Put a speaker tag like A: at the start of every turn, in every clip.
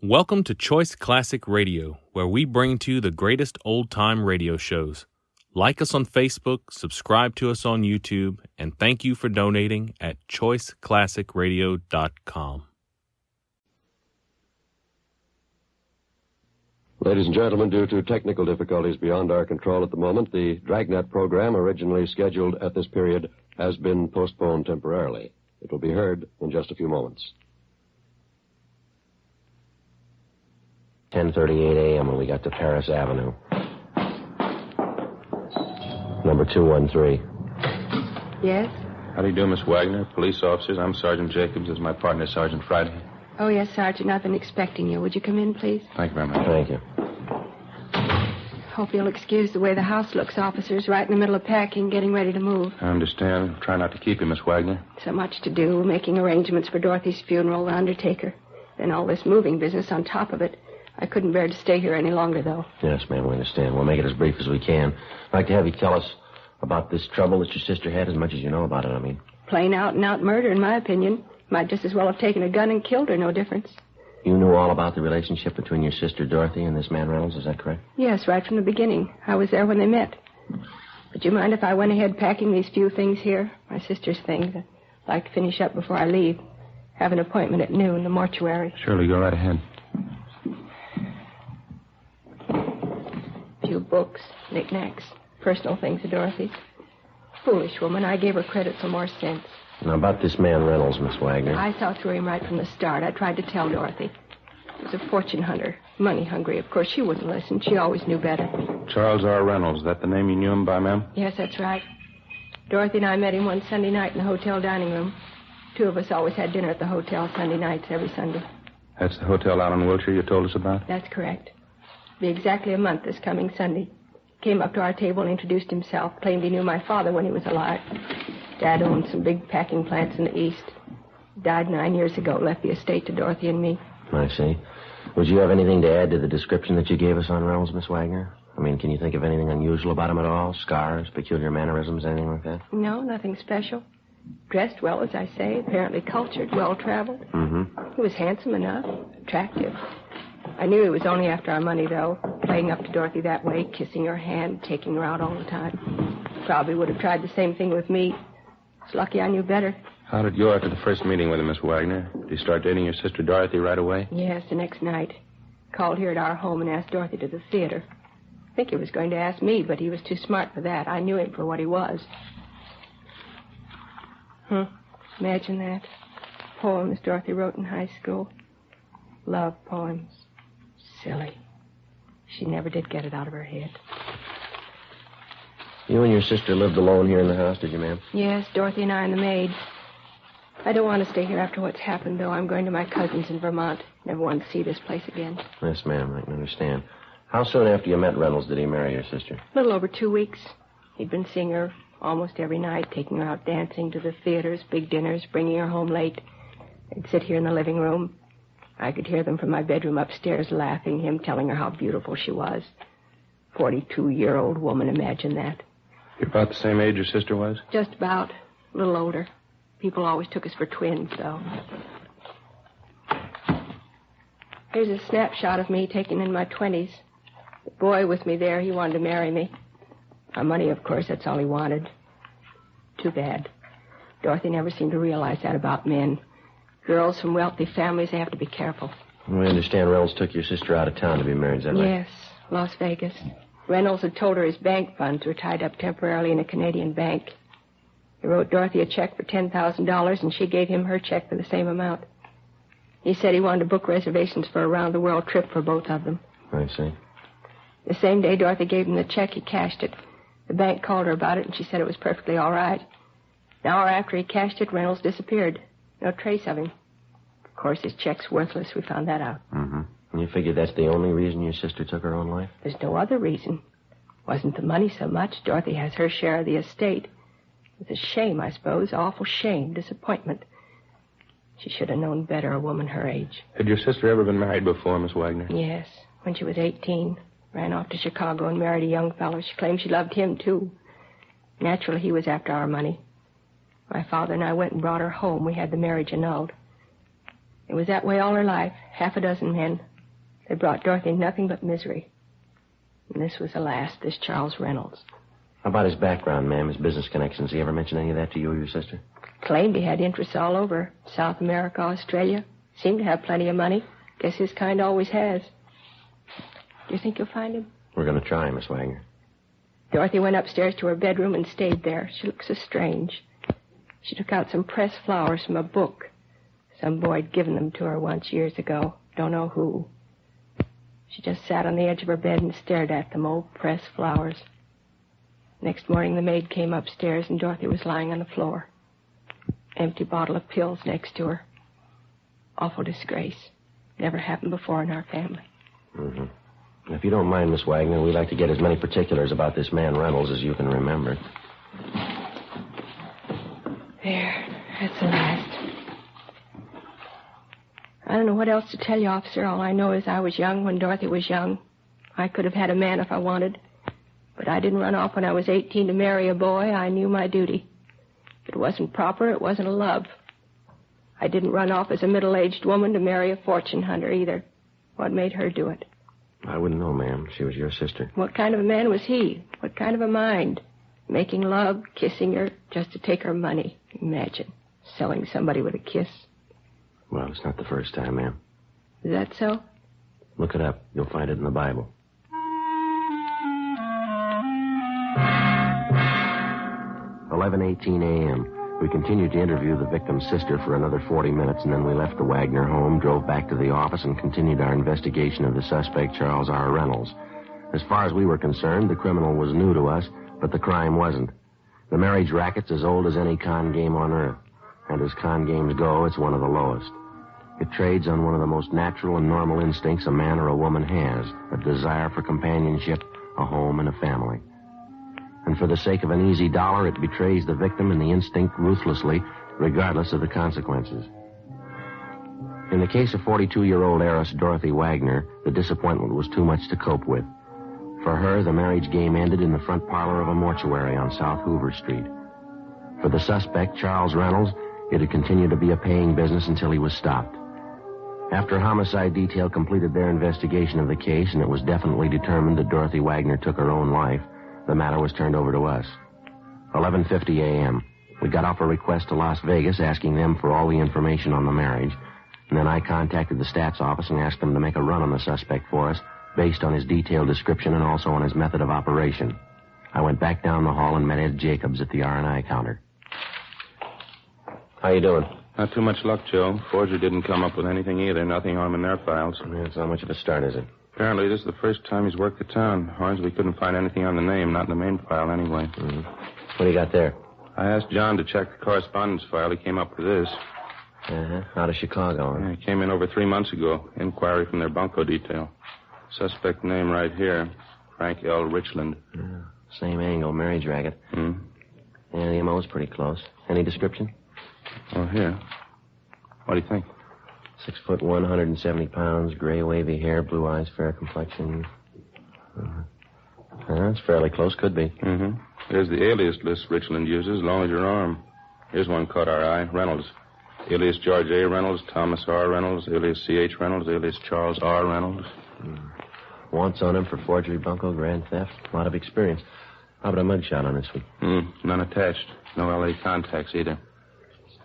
A: Welcome to Choice Classic Radio, where we bring to you the greatest old-time radio shows. Like us on Facebook, subscribe to us on YouTube, and thank you for donating at choiceclassicradio.com.
B: Ladies and gentlemen, due to technical difficulties beyond our control at the moment, the Dragnet program, originally scheduled at this period, has been postponed temporarily. It will be heard in just a few moments.
C: 10:38 a.m. when we got to Paris Avenue. Number 213.
D: Yes?
E: How do you do, Miss Wagner? Police officers, I'm Sergeant Jacobs. This is my partner, Sergeant Friday.
D: Oh, yes, Sergeant. I've been expecting you. Would you come in, please?
E: Thank you very much.
C: Thank you.
D: Hope you'll excuse the way the house looks, officers. Right in the middle of packing, getting ready to move.
E: I understand. Try not to keep you, Miss Wagner.
D: So much to do, making arrangements for Dorothy's funeral, the undertaker. Then all this moving business on top of it. I couldn't bear to stay here any longer, though.
C: Yes, ma'am, we understand. We'll make it as brief as we can. I'd like to have you tell us about this trouble that your sister had, as much as you know about it, I mean.
D: Plain out-and-out murder, in my opinion. Might just as well have taken a gun and killed her, no difference.
C: You knew all about the relationship between your sister Dorothy and this man Reynolds, is that correct?
D: Yes, right from the beginning. I was there when they met. Would you mind if I went ahead packing these few things here? My sister's things. I'd like to finish up before I leave. Have an appointment at noon, the mortuary.
E: Surely, go right ahead.
D: Few books, knickknacks, personal things of Dorothy's. Foolish woman. I gave her credit for more sense.
C: Now, about this man Reynolds, Miss Wagner.
D: I saw through him right from the start. I tried to tell Dorothy. He was a fortune hunter, money hungry. Of course, she wouldn't listen. She always knew better.
E: Charles R. Reynolds. Is that the name you knew him by, ma'am?
D: Yes, that's right. Dorothy and I met him one Sunday night in the hotel dining room. Two of us always had dinner at the hotel Sunday nights every Sunday.
E: That's the hotel out in Wilshire you told us about?
D: That's correct. Be exactly a month this coming Sunday. Came up to our table and introduced himself. Claimed he knew my father when he was alive. Dad owned some big packing plants in the East. Died 9 years ago. Left the estate to Dorothy and me.
C: I see. Would you have anything to add to the description that you gave us on Reynolds, Miss Wagner? I mean, can you think of anything unusual about him at all? Scars, peculiar mannerisms, anything like that?
D: No, nothing special. Dressed well, as I say. Apparently cultured, well-traveled.
C: Mm-hmm.
D: He was handsome enough. Attractive. I knew he was only after our money, though. Playing up to Dorothy that way, kissing her hand, taking her out all the time. Probably would have tried the same thing with me. It's lucky I knew better.
E: How did you go after the first meeting with him, Miss Wagner? Did you start dating your sister Dorothy right away?
D: Yes, the next night. Called here at our home and asked Dorothy to the theater. I think he was going to ask me, but he was too smart for that. I knew him for what he was. Imagine that. Poems Dorothy wrote in high school. Love poems. Silly. She never did get it out of her head.
C: You and your sister lived alone here in the house, did you, ma'am?
D: Yes, Dorothy and I and the maid. I don't want to stay here after what's happened, though. I'm going to my cousin's in Vermont. Never want to see this place again.
C: Yes, ma'am, I can understand. How soon after you met Reynolds did he marry your sister?
D: A little over 2 weeks. He'd been seeing her almost every night, taking her out dancing to the theaters, big dinners, bringing her home late. They'd sit here in the living room. I could hear them from my bedroom upstairs laughing, him telling her how beautiful she was. 42-year-old woman, imagine that.
E: You're about the same age your sister was?
D: Just about. A little older. People always took us for twins, though. Here's a snapshot of me taken in my 20s. The boy with me there, he wanted to marry me. Our money, of course, that's all he wanted. Too bad. Dorothy never seemed to realize that about men. Girls from wealthy families, they have to be careful.
C: We understand Reynolds took your sister out of town to be married, is that right?
D: Yes, Las Vegas. Reynolds had told her his bank funds were tied up temporarily in a Canadian bank. He wrote Dorothy a check for $10,000, and she gave him her check for the same amount. He said he wanted to book reservations for a round-the-world trip for both of them.
C: I see.
D: The same day Dorothy gave him the check, he cashed it. The bank called her about it, and she said it was perfectly all right. An hour after he cashed it, Reynolds disappeared. No trace of him. Of course, his check's worthless. We found that out.
C: Mm-hmm. And you figure that's the only reason your sister took her own life?
D: There's no other reason. Wasn't the money so much. Dorothy has her share of the estate. It's a shame, I suppose. Awful shame. Disappointment. She should have known better, a woman her age.
E: Had your sister ever been married before, Miss Wagner?
D: Yes. When she was 18. Ran off to Chicago and married a young fellow. She claimed she loved him, too. Naturally, he was after our money. My father and I went and brought her home. We had the marriage annulled. It was that way all her life, half a dozen men. They brought Dorothy nothing but misery. And this was the last, this Charles Reynolds.
C: How about his background, ma'am, his business connections? Did he ever mention any of that to you or your sister?
D: Claimed he had interests all over. South America, Australia. Seemed to have plenty of money. Guess his kind always has. Do you think you'll find him?
C: We're going to try, Miss Wagner.
D: Dorothy went upstairs to her bedroom and stayed there. She looked so strange. She took out some pressed flowers from a book. Some boy had given them to her once years ago. Don't know who. She just sat on the edge of her bed and stared at them, old pressed flowers. Next morning, the maid came upstairs, and Dorothy was lying on the floor. Empty bottle of pills next to her. Awful disgrace. Never happened before in our family.
C: Mm-hmm. If you don't mind, Miss Wagner, we'd like to get as many particulars about this man Reynolds as you can remember.
D: There. That's the last. I don't know what else to tell you, officer. All I know is I was young when Dorothy was young. I could have had a man if I wanted. But I didn't run off when I was 18 to marry a boy. I knew my duty. If it wasn't proper, it wasn't a love. I didn't run off as a middle-aged woman to marry a fortune hunter either. What made her do it?
C: I wouldn't know, ma'am. She was your sister.
D: What kind of a man was he? What kind of a mind? Making love, kissing her, just to take her money. Imagine. Selling somebody with a kiss.
C: Well, it's not the first time, ma'am.
D: Is that so?
C: Look it up. You'll find it in the Bible. 11:18 a.m. We continued to interview the victim's sister for another 40 minutes, and then we left the Wagner home, drove back to the office, and continued our investigation of the suspect, Charles R. Reynolds. As far as we were concerned, the criminal was new to us, but the crime wasn't. The marriage racket's as old as any con game on earth, and as con games go, it's one of the lowest. It trades on one of the most natural and normal instincts a man or a woman has, a desire for companionship, a home, and a family. And for the sake of an easy dollar, it betrays the victim and the instinct ruthlessly, regardless of the consequences. In the case of 42-year-old heiress Dorothy Wagner, the disappointment was too much to cope with. For her, the marriage game ended in the front parlor of a mortuary on South Hoover Street. For the suspect, Charles Reynolds, it had continued to be a paying business until he was stopped. After a homicide detail completed their investigation of the case, and it was definitely determined that Dorothy Wagner took her own life, the matter was turned over to us. 11:50 a.m. We got off a request to Las Vegas asking them for all the information on the marriage, and then I contacted the stats office and asked them to make a run on the suspect for us, based on his detailed description and also on his method of operation. I went back down the hall and met Ed Jacobs at the R&I counter. How you doing?
E: Not too much luck, Joe. Forger didn't come up with anything either. Nothing on him in their files.
C: It's not much of a start, is it?
E: Apparently, this is the first time he's worked the town. Hornsby couldn't find anything on the name, not in the main file anyway.
C: Mm-hmm. What do you got there?
E: I asked John to check the correspondence file. He came up with this.
C: Uh-huh. Out of Chicago, huh?
E: Yeah, it came in over 3 months ago. Inquiry from their bunco detail. Suspect name right here, Frank L. Richland.
C: Yeah. Same angle, marriage racket.
E: Hmm.
C: Yeah, the MO's pretty close. Any description?
E: Oh, here. What do you think?
C: 6'1", 170 pounds, gray wavy hair, blue eyes, fair complexion. That's fairly close, could be.
E: Mm-hmm. Here's the alias list Richland uses, as long as your arm. Here's one caught our eye, Reynolds. Alias George A. Reynolds, Thomas R. Reynolds, alias C.H. Reynolds, alias Charles R. Reynolds.
C: Wants on him for forgery, bunco, grand theft. A lot of experience. How about a mugshot on this one?
E: None attached. No L.A. contacts either.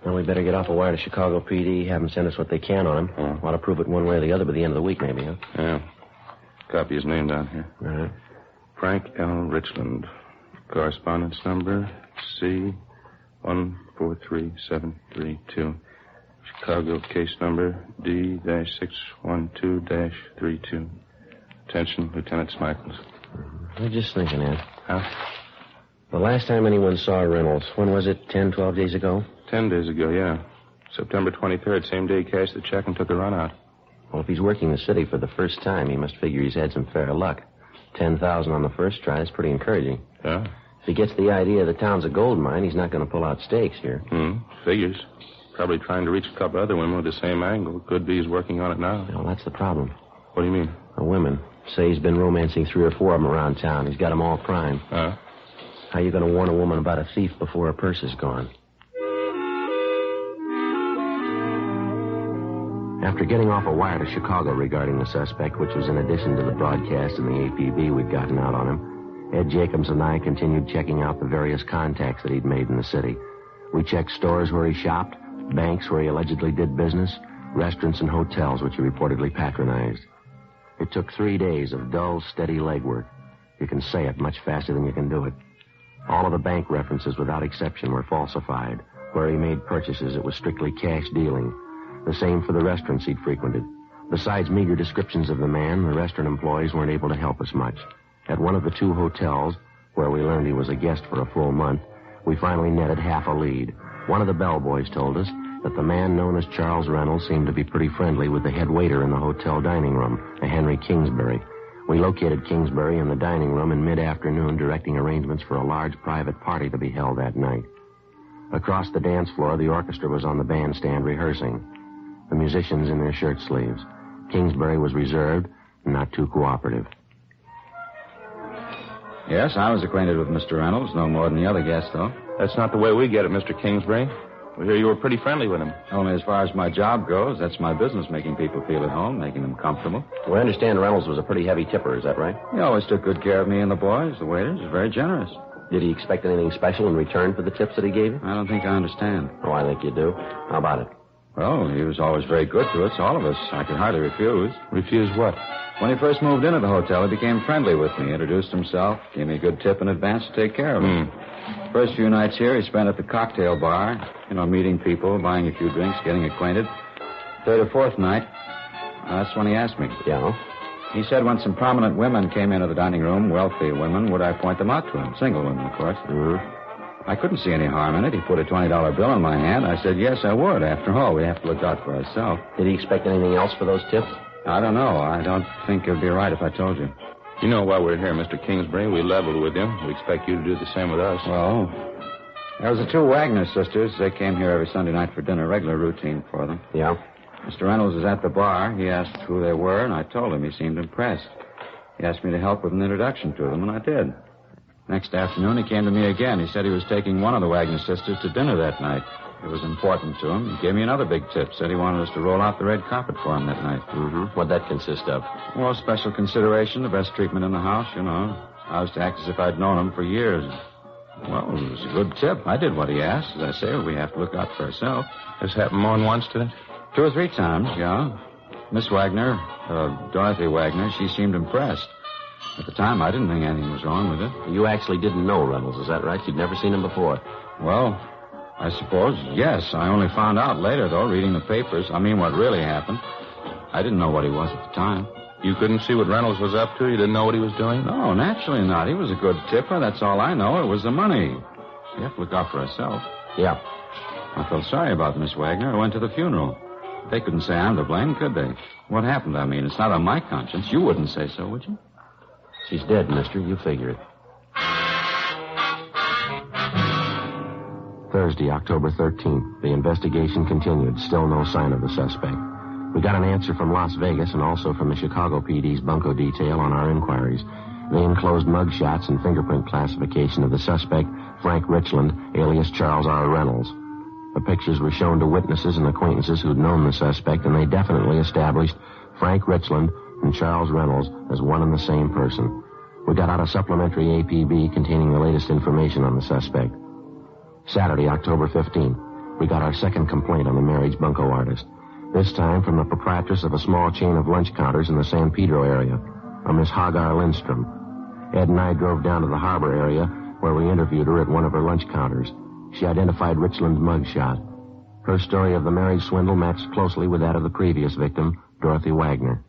C: Well, we better get off a wire to Chicago PD, have them send us what they can on him. Want to prove it one way or the other by the end of the week, maybe, huh?
E: Yeah. Copy his name down here.
C: All right.
E: Frank L. Richland. Correspondence number C143732. Chicago case number D-612-32. Attention, Lieutenant Smichaels.
C: I'm just thinking, Ed.
E: Huh?
C: The last time anyone saw Reynolds, when was it, 10, 12 days ago?
E: 10 days ago, yeah. September 23rd, same day he cashed the check and took a run out.
C: Well, if he's working the city for the first time, he must figure he's had some fair luck. 10,000 on the first try is pretty encouraging.
E: Yeah?
C: If he gets the idea the town's a gold mine, he's not going to pull out stakes here.
E: Figures. Probably trying to reach a couple other women with the same angle. Could be he's working on it now.
C: Well, that's the problem.
E: What do you mean?
C: The women. Say he's been romancing 3 or 4 of them around town. He's got them all primed.
E: Huh?
C: How you going to warn a woman about a thief before her purse is gone? After getting off a wire to Chicago regarding the suspect, which was in addition to the broadcast and the APB we'd gotten out on him, Ed Jacobs and I continued checking out the various contacts that he'd made in the city. We checked stores where he shopped, banks where he allegedly did business, restaurants and hotels which he reportedly patronized. It took 3 days of dull, steady legwork. You can say it much faster than you can do it. All of the bank references, without exception, were falsified. Where he made purchases, it was strictly cash dealing. The same for the restaurants he'd frequented. Besides meager descriptions of the man, the restaurant employees weren't able to help us much. At one of the 2 hotels, where we learned he was a guest for a full month, we finally netted half a lead. One of the bellboys told us that the man known as Charles Reynolds seemed to be pretty friendly with the head waiter in the hotel dining room, a Henry Kingsbury. We located Kingsbury in the dining room in mid-afternoon, directing arrangements for a large private party to be held that night. Across the dance floor, the orchestra was on the bandstand rehearsing, the musicians in their shirt sleeves. Kingsbury was reserved and not too cooperative.
F: Yes, I was acquainted with Mr. Reynolds, no more than the other guests, though.
E: That's not the way we get it, Mr. Kingsbury. We hear you were pretty friendly with him.
F: Only as far as my job goes. That's my business, making people feel at home, making them comfortable.
C: We understand Reynolds was a pretty heavy tipper, is that right?
F: He always took good care of me and the boys, the waiters. He was very generous.
C: Did he expect anything special in return for the tips that he gave you?
F: I don't think I understand.
C: Oh, I think you do. How about it?
F: Well, he was always very good to us, all of us. I could hardly refuse.
E: Refuse what?
F: When he first moved into the hotel, he became friendly with me, introduced himself, gave me a good tip in advance to take care of him. First few nights here, he spent at the cocktail bar, meeting people, buying a few drinks, getting acquainted. Third or fourth night, that's when he asked me.
C: Yeah?
F: He said when some prominent women came into the dining room, wealthy women, would I point them out to him? Single women, of course. I couldn't see any harm in it. He put a $20 bill in my hand. I said, yes, I would. After all, we have to look out for ourselves.
C: Did he expect anything else for those tips?
F: I don't know. I don't think it would be right if I told you.
E: You know why we're here, Mr. Kingsbury. We leveled with you. We expect you to do the same with us.
F: Well, there was the 2 Wagner sisters. They came here every Sunday night for dinner, regular routine for them.
C: Yeah?
F: Mr. Reynolds was at the bar. He asked who they were, and I told him. He seemed impressed. He asked me to help with an introduction to them, and I did. Next afternoon, he came to me again. He said he was taking one of the Wagner sisters to dinner that night. It was important to him. He gave me another big tip. Said he wanted us to roll out the red carpet for him that night.
C: What'd that consist of?
F: Well, special consideration, the best treatment in the house, I was to act as if I'd known him for years. Well, it was a good tip. I did what he asked. As I say, we have to look out for ourselves.
E: This happened more than once, did it?
F: 2 or 3 times, yeah. Miss Wagner, Dorothy Wagner, she seemed impressed. At the time, I didn't think anything was wrong with it.
C: You actually didn't know Reynolds, is that right? You'd never seen him before.
F: Well, I suppose, yes. I only found out later, though, reading the papers. I mean, what really happened. I didn't know what he was at the time.
E: You couldn't see what Reynolds was up to? You didn't know what he was doing?
F: No, naturally not. He was a good tipper. That's all I know. It was the money. We have to look out for ourselves.
C: Yeah.
F: I felt sorry about Miss Wagner. I went to the funeral. They couldn't say I'm to blame, could they? What happened, I mean? It's not on my conscience. You wouldn't say so, would you?
C: She's dead, mister. You figure it. Thursday, October 13th. The investigation continued. Still no sign of the suspect. We got an answer from Las Vegas and also from the Chicago PD's bunco detail on our inquiries. They enclosed mug shots and fingerprint classification of the suspect, Frank Richland, alias Charles R. Reynolds. The pictures were shown to witnesses and acquaintances who'd known the suspect, and they definitely established Frank Richland and Charles Reynolds as one and the same person. We got out a supplementary APB containing the latest information on the suspect. Saturday, October 15th, we got our second complaint on the marriage bunco artist. This time from the proprietress of a small chain of lunch counters in the San Pedro area, a Miss Hagar Lindstrom. Ed and I drove down to the harbor area where we interviewed her at one of her lunch counters. She identified Richland's mugshot. Her story of the marriage swindle matched closely with that of the previous victim, Dorothy Wagner.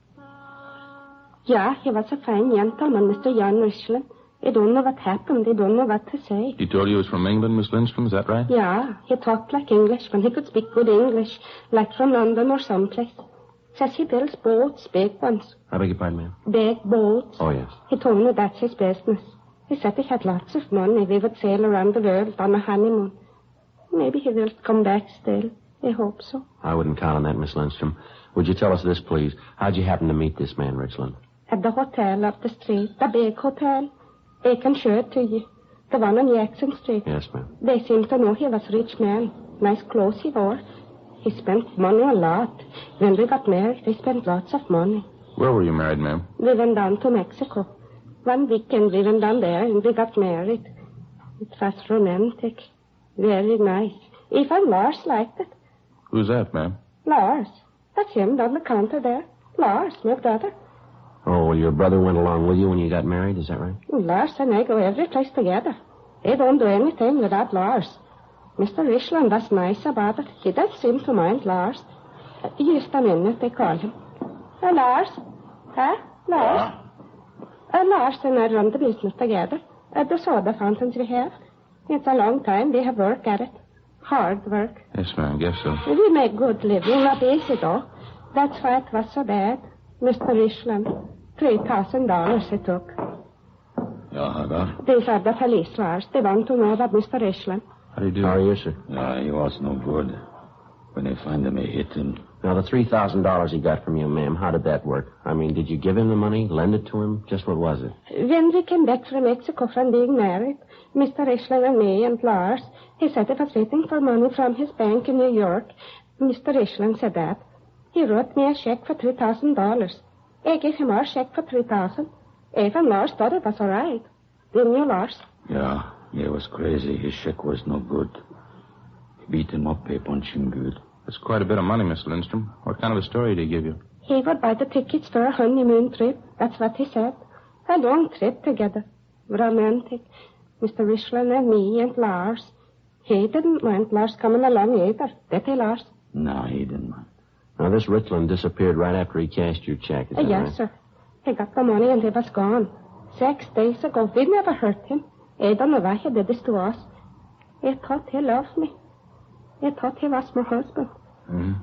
G: Yeah, he was a fine gentleman, Mr. Jan Richland. I don't know what happened. I don't know what to say.
E: He told you he was from England, Miss Lindstrom, is that right?
G: Yeah, he talked like Englishman. He could speak good English, like from London or someplace. Says he builds boats, big ones.
C: I beg your pardon, ma'am?
G: Big boats.
C: Oh, yes.
G: He told me that's his business. He said he had lots of money. We would sail around the world on a honeymoon. Maybe he will come back still. I hope so.
C: I wouldn't count on that, Miss Lindstrom. Would you tell us this, please? How'd you happen to meet this man, Richland?
G: At the hotel up the street, the big hotel. I can show it to you. The one on Jackson Street.
C: Yes, ma'am.
G: They seemed to know he was a rich man. Nice clothes he wore. He spent money a lot. When we got married, we spent lots of money.
E: Where were you married, ma'am?
G: We went down to Mexico. One weekend we went down there and we got married. It was romantic. Very nice. Even Lars liked it.
E: Who's that, ma'am?
G: Lars. That's him down the counter there. Lars, my brother.
C: Oh, well, your brother went along with you when you got married, is that right?
G: Lars and I go every place together. I don't do anything without Lars. Mr. Richland was nice about it. He does seem to mind Lars. Just a minute, they call him. Lars? Huh? Lars? Lars and I run the business together. The soda fountains we have. It's a long time. We have work at it. Hard work.
E: Yes, ma'am, I guess so.
G: We make good living. Not easy, though. That's why it was so bad. Mr. Richland, $3,000 he took.
H: Ja, how about?
G: These are the police, Lars. They want to know about Mr. Richland.
E: How do you do?
C: How are you, sir?
H: Yeah, he was no good. When they find him, they hit him.
C: Now, the $3,000 he got from you, ma'am, how did that work? I mean, did you give him the money, lend it to him? Just what was it?
G: When we came back from Mexico from being married, Mr. Richland and me and Lars, he said he was waiting for money from his bank in New York. Mr. Richland said that. He wrote me a check for $3,000. I gave him our check for $3,000. Even Lars thought it was all right. Didn't you, Lars?
H: Yeah, he was crazy. His check was no good. He beat him up, he punched him good.
E: That's quite a bit of money, Miss Lindstrom. What kind of a story did he give you?
G: He would buy the tickets for a honeymoon trip. That's what he said. A long trip together. Romantic. Mr. Richland and me and Lars. He didn't mind Lars coming along either. Did he, Lars?
H: No, he didn't mind.
C: Now, this Richland disappeared right after he cashed your check, is that
G: Yes,
C: right?
G: sir. He got the money and he was gone. 6 days ago. We never hurt him. I don't know why he did this to us. I thought he loved me. I thought he was my husband.
E: Mm-hmm.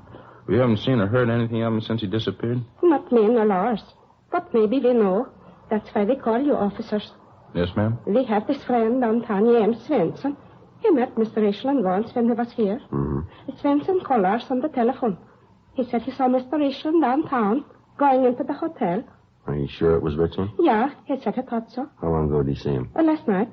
E: We haven't seen or heard anything of him since he disappeared?
G: Not me nor Lars. But maybe we know. That's why we call you officers.
E: Yes, ma'am?
G: We have this friend downtown, James Svensson. He met Mr. Richland once when he was here.
C: Mm-hmm.
G: Svensson called Lars on the telephone. He said he saw Mr. Richland downtown, going into the hotel.
C: Are you sure it was Richland?
G: Yeah, he said he thought so.
C: How long ago did he see him?
G: Last night.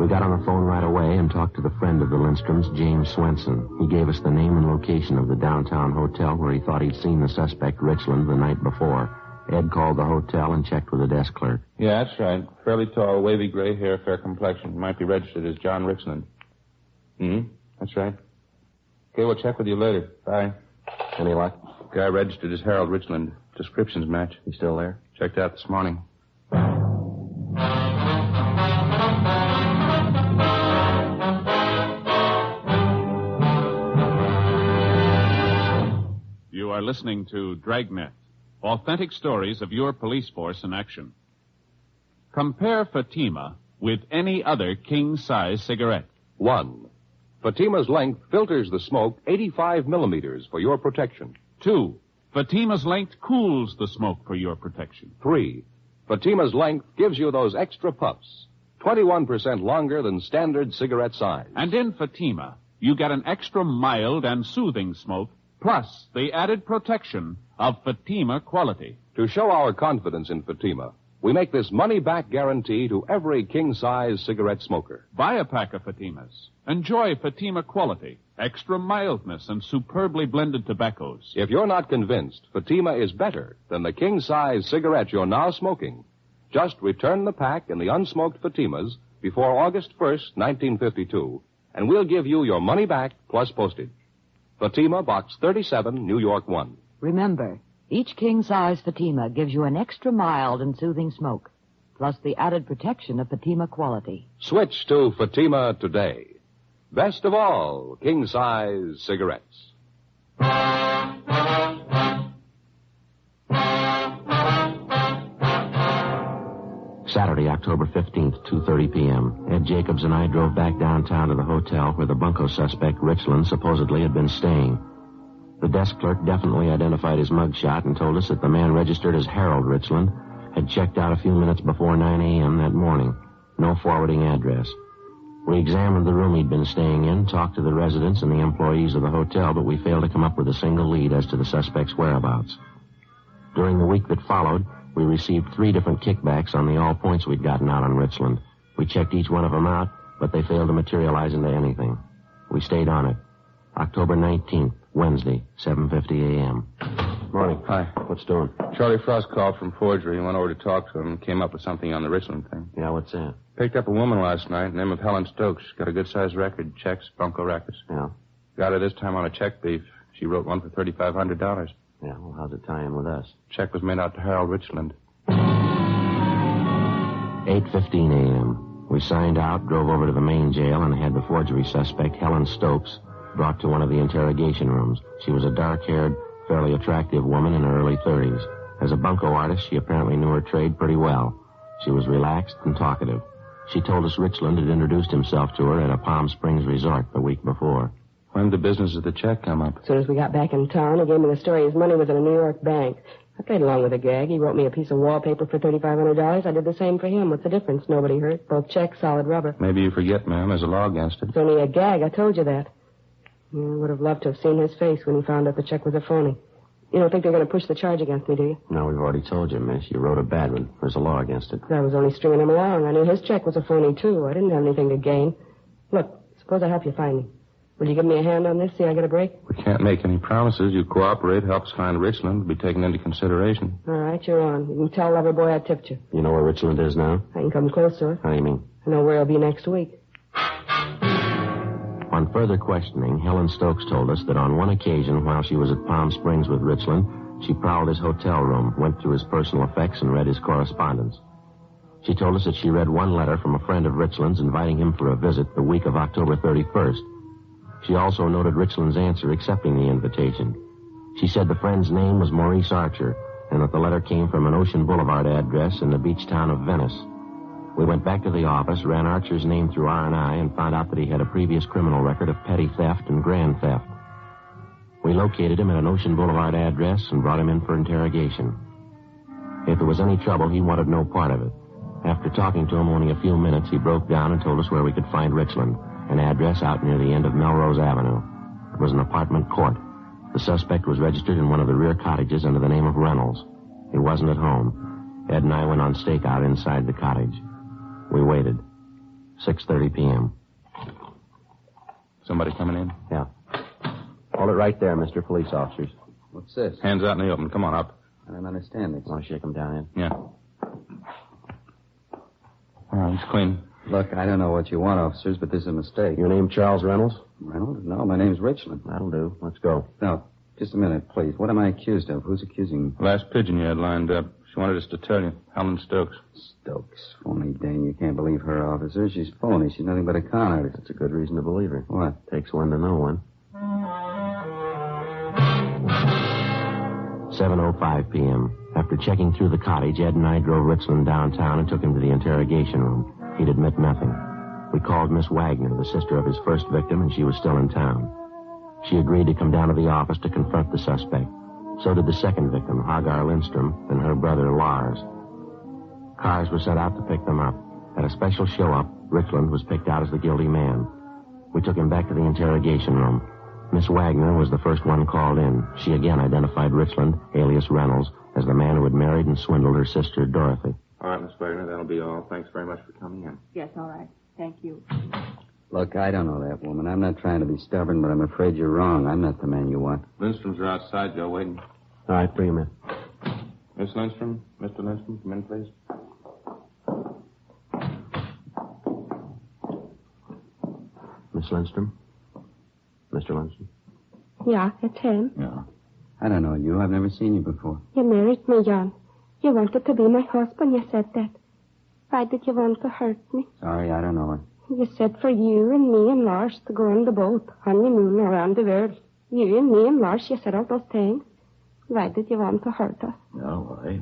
C: We got on the phone right away and talked to the friend of the Lindstroms, James Swenson. He gave us the name and location of the downtown hotel where he thought he'd seen the suspect, Richland, the night before. Ed called the hotel and checked with the desk clerk.
E: Yeah, that's right. Fairly tall, wavy gray hair, fair complexion. Might be registered as John Richland. That's right. Okay, we'll check with you later. Bye.
C: Any luck?
E: Guy registered as Harold Richland. Descriptions match.
C: He's still there?
E: Checked out this morning.
I: You are listening to Dragnet, authentic stories of your police force in action. Compare Fatima with any other king-size cigarette.
J: 1. Fatima's length filters the smoke 85 millimeters for your protection.
I: 2. Fatima's length cools the smoke for your protection.
J: 3. Fatima's length gives you those extra puffs, 21% longer than standard cigarette size.
I: And in Fatima, you get an extra mild and soothing smoke, plus the added protection of Fatima quality.
J: To show our confidence in Fatima, we make this money-back guarantee to every king-size cigarette smoker.
I: Buy a pack of Fatimas. Enjoy Fatima quality, extra mildness, and superbly blended tobaccos.
J: If you're not convinced Fatima is better than the king-size cigarette you're now smoking, just return the pack in the unsmoked Fatimas before August 1st, 1952, and we'll give you your money back plus postage. Fatima, Box 37, New York 1.
K: Remember, each king-size Fatima gives you an extra mild and soothing smoke, plus the added protection of Fatima quality.
J: Switch to Fatima today. Best of all, king-size cigarettes.
C: Saturday, October 15th, 2:30 p.m. Ed Jacobs and I drove back downtown to the hotel where the bunco suspect, Richland, supposedly had been staying. The desk clerk definitely identified his mugshot and told us that the man registered as Harold Richland had checked out a few minutes before 9 a.m. that morning. No forwarding address. We examined the room he'd been staying in, talked to the residents and the employees of the hotel, but we failed to come up with a single lead as to the suspect's whereabouts. During the week that followed, we received 3 different kickbacks on the all points we'd gotten out on Richland. We checked each one of them out, but they failed to materialize into anything. We stayed on it. October 19th, Wednesday, 7:50 a.m.
B: Morning.
E: Hi.
B: What's doing?
E: Charlie Frost called from forgery. Went over to talk to him and came up with something on the Richland thing.
C: Yeah, what's that?
E: Picked up a woman last night, name of Helen Stokes. Got a good-sized record, checks, bunco rackets.
C: Yeah.
E: Got her this time on a check thief. She wrote one for $3,500.
C: Yeah, well, how's it tie in with us?
E: Check was made out to Harold Richland.
C: 8:15 a.m. We signed out, drove over to the main jail, and had the forgery suspect, Helen Stokes, brought to one of the interrogation rooms. She was a dark-haired, fairly attractive woman in her early 30s. As a bunco artist, she apparently knew her trade pretty well. She was relaxed and talkative. She told us Richland had introduced himself to her at a Palm Springs resort the week before.
E: When did the business of the check come up?
G: As soon as we got back in town, he gave me the story his money was in a New York bank. I played along with the gag. He wrote me a piece of wallpaper for $3,500. I did the same for him. What's the difference? Nobody hurt. Both checks, solid rubber.
E: Maybe you forget, ma'am. There's a law against it.
G: It's only a gag. I told you that. I would have loved to have seen his face when he found out the check was a phony. You don't think they're going to push the charge against me, do you?
C: No, we've already told you, miss. You wrote a bad one. There's a law against it.
G: I was only stringing him along. I knew his check was a phony, too. I didn't have anything to gain. Look, suppose I help you find him. Will you give me a hand on this? See I get a break?
E: We can't make any promises. You cooperate, help us find Richland, be taken into consideration.
G: All right, you're on. You can tell Loverboy I tipped you.
C: You know where Richland is now?
G: I can come close to it.
C: How do you mean?
G: I know where he'll be next week.
C: On further questioning, Helen Stokes told us that on one occasion while she was at Palm Springs with Richland, she prowled his hotel room, went through his personal effects, and read his correspondence. She told us that she read one letter from a friend of Richland's inviting him for a visit the week of October 31st. She also noted Richland's answer accepting the invitation. She said the friend's name was Maurice Archer, and that the letter came from an Ocean Boulevard address in the beach town of Venice. We went back to the office, ran Archer's name through R&I, and found out that he had a previous criminal record of petty theft and grand theft. We located him at an Ocean Boulevard address and brought him in for interrogation. If there was any trouble, he wanted no part of it. After talking to him only a few minutes, he broke down and told us where we could find Richland, an address out near the end of Melrose Avenue. It was an apartment court. The suspect was registered in one of the rear cottages under the name of Reynolds. He wasn't at home. Ed and I went on stakeout inside the cottage. We waited. 6:30 p.m.
E: Somebody coming in?
B: Yeah. Hold it right there, Mr. Police Officers.
F: What's this?
E: Hands out in the open. Come on up.
F: I don't understand it.
B: Want to shake him down, Ed?
E: Yeah. All right, it's clean.
F: Look, I don't know what you want, officers, but this is a mistake.
B: Your name Charles Reynolds?
F: Reynolds? No, my name's Richland.
B: That'll do. Let's go.
F: No, just a minute, please. What am I accused of? Who's accusing me?
E: Last pigeon you had lined up. She wanted us to tell you. Helen Stokes.
F: Stokes. Phony dame. You can't believe her, officer. She's phony. She's nothing but a con artist.
B: That's a good reason to believe her.
F: What?
B: Takes one to know one.
C: 7:05 p.m. After checking through the cottage, Ed and I drove Richland downtown and took him to the interrogation room. He'd admit nothing. We called Miss Wagner, the sister of his first victim, and she was still in town. She agreed to come down to the office to confront the suspect. So did the second victim, Hagar Lindstrom, and her brother, Lars. Cars were sent out to pick them up. At a special show-up, Richland was picked out as the guilty man. We took him back to the interrogation room. Miss Wagner was the first one called in. She again identified Richland, alias Reynolds, as the man who had married and swindled her sister, Dorothy.
E: All right, Miss Wagner, that'll be all. Thanks very much for coming in.
D: Yes, all right. Thank you.
F: Look, I don't know that woman. I'm not trying to be stubborn, but I'm afraid you're wrong. I'm not the man you want.
E: Lindstrom's are outside, Joe, waiting.
B: All right, bring him in.
E: Miss Lindstrom? Mr. Lindstrom, come in, please.
B: Miss Lindstrom? Mr. Lindstrom?
G: Yeah, it's him.
F: Yeah. I don't know you. I've never seen you before.
G: You married me, John. You wanted to be my husband. You said that. Why did you want to hurt me?
F: Sorry, I don't know her.
G: You said for you and me and Lars to go on the boat, honeymoon around the world. You and me and Lars, you said all those things. Why did you want to hurt us?
H: No, why?
B: Is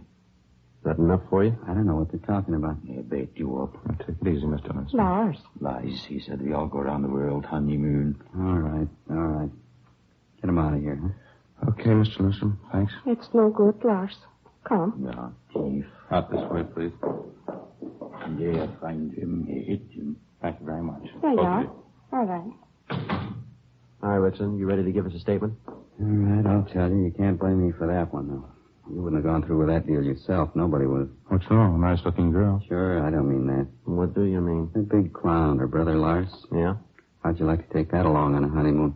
B: that enough for you?
F: I don't know what they're talking about.
H: He bait you up.
E: Now, take it easy, Mr. Lindstrom.
G: Lars.
H: Lies. He said we all go around the world honeymoon.
F: All right. Get him out of here, huh?
E: Okay, Mr. Lindstrom, thanks.
G: It's no good, Lars. Come.
H: Yeah, thief.
E: Out this way, please.
H: Yeah, find him. Hit him.
E: Thank you very much.
G: There you
E: Both of
G: are.
E: you.
G: All right.
B: All right, Richland, you ready to give us a statement?
F: All right, I'll tell you. You can't blame me for that one, though. You wouldn't have gone through with that deal yourself. Nobody would.
E: What's wrong? Nice-looking girl.
F: Sure, I don't mean that.
B: What do you mean?
F: A big clown, her brother Lars.
B: Yeah?
F: How'd you like to take that along on a honeymoon?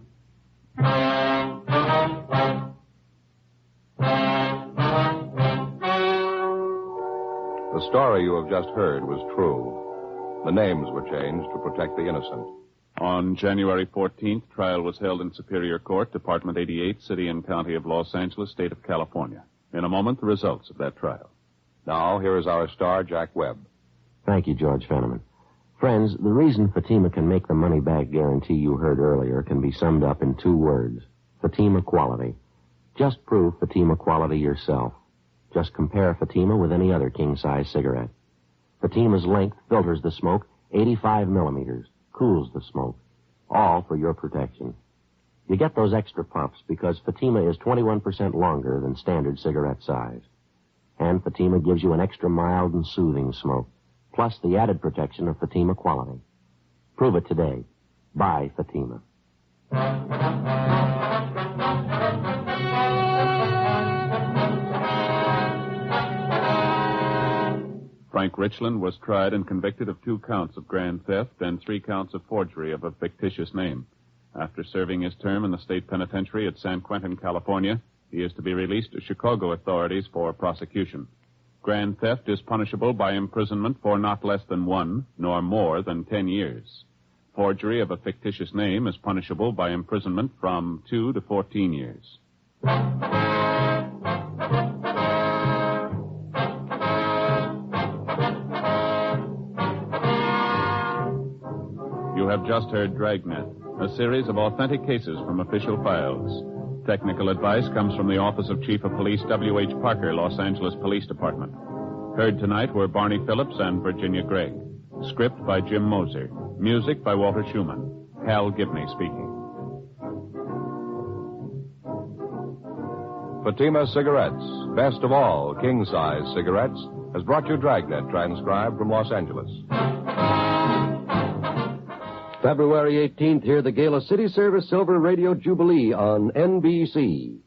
J: The story you have just heard was true. The names were changed to protect the innocent.
I: On January 14th, trial was held in Superior Court, Department 88, City and County of Los Angeles, State of California. In a moment, the results of that trial.
J: Now, here is our star, Jack Webb.
C: Thank you, George Fenneman. Friends, the reason Fatima can make the money-back guarantee you heard earlier can be summed up in 2 words. Fatima quality. Just prove Fatima quality yourself. Just compare Fatima with any other king-size cigarette. Fatima's length filters the smoke 85 millimeters, cools the smoke, all for your protection. You get those extra puffs because Fatima is 21% longer than standard cigarette size. And Fatima gives you an extra mild and soothing smoke, plus the added protection of Fatima quality. Prove it today. Buy Fatima.
I: Frank Richland was tried and convicted of 2 counts of grand theft and 3 counts of forgery of a fictitious name. After serving his term in the state penitentiary at San Quentin, California, he is to be released to Chicago authorities for prosecution. Grand theft is punishable by imprisonment for not less than 1, nor more than 10 years. Forgery of a fictitious name is punishable by imprisonment from 2 to 14 years. You have just heard Dragnet, a series of authentic cases from official files. Technical advice comes from the Office of Chief of Police W.H. Parker, Los Angeles Police Department. Heard tonight were Barney Phillips and Virginia Gregg. Script by Jim Moser. Music by Walter Schumann. Hal Gibney speaking.
J: Fatima Cigarettes, best of all king-size cigarettes, has brought you Dragnet, transcribed from Los Angeles.
B: February 18th, hear the Gala City Service Silver Radio Jubilee on NBC.